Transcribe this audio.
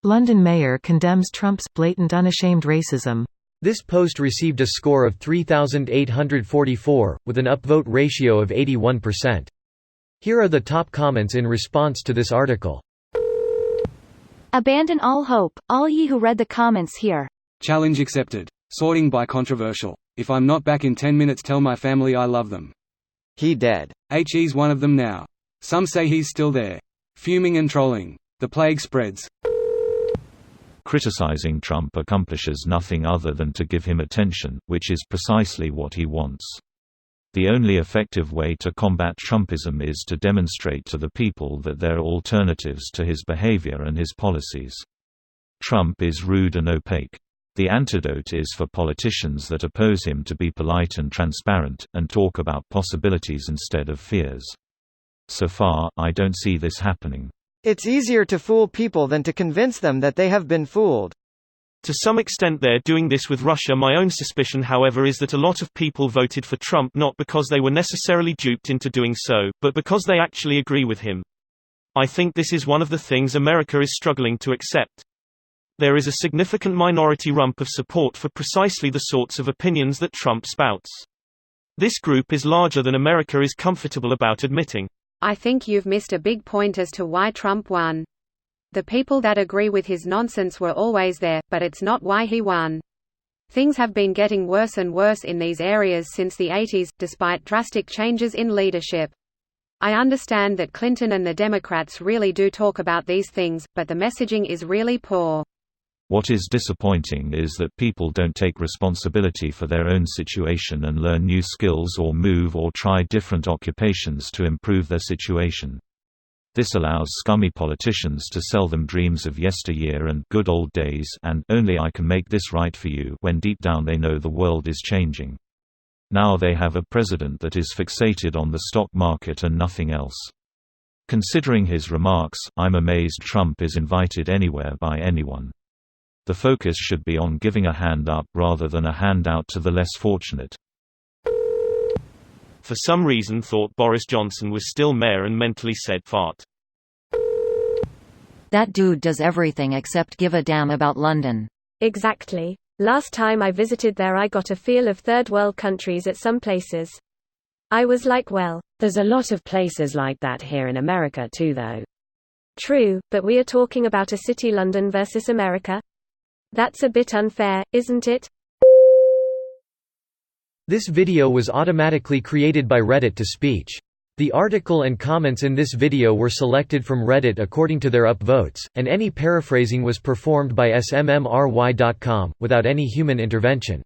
London mayor condemns Trump's blatant unashamed racism. This post received a score of 3,844, with an upvote ratio of 81%. Here are the top comments in response to this article. Abandon all hope, all ye who read the comments here. Challenge accepted. Sorting by controversial. If I'm not back in 10 minutes, tell my family I love them. He dead. He's one of them now. Some say he's still there. Fuming and trolling. The plague spreads. Criticizing Trump accomplishes nothing other than to give him attention, which is precisely what he wants. The only effective way to combat Trumpism is to demonstrate to the people that there are alternatives to his behavior and his policies. Trump is rude and opaque. The antidote is for politicians that oppose him to be polite and transparent, and talk about possibilities instead of fears. So far, I don't see this happening. It's easier to fool people than to convince them that they have been fooled. To some extent they're doing this with Russia. My own suspicion, however, is that a lot of people voted for Trump not because they were necessarily duped into doing so, but because they actually agree with him. I think this is one of the things America is struggling to accept. There is a significant minority rump of support for precisely the sorts of opinions that Trump spouts. This group is larger than America is comfortable about admitting. I think you've missed a big point as to why Trump won. The people that agree with his nonsense were always there, but it's not why he won. Things have been getting worse and worse in these areas since the 80s, despite drastic changes in leadership. I understand that Clinton and the Democrats really do talk about these things, but the messaging is really poor. What is disappointing is that people don't take responsibility for their own situation and learn new skills or move or try different occupations to improve their situation. This allows scummy politicians to sell them dreams of yesteryear and good old days and only I can make this right for you, when deep down they know the world is changing. Now they have a president that is fixated on the stock market and nothing else. Considering his remarks, I'm amazed Trump is invited anywhere by anyone. The focus should be on giving a hand up rather than a handout to the less fortunate. For some reason thought Boris Johnson was still mayor and mentally said fart. That dude does everything except give a damn about London. Exactly. Last time I visited there I got a feel of third world countries at some places. I was like, well, there's a lot of places like that here in America too though. True, but we are talking about a city, London versus America. That's a bit unfair, isn't it? This video was automatically created by Reddit to speech. The article and comments in this video were selected from Reddit according to their upvotes, and any paraphrasing was performed by smmry.com, without any human intervention.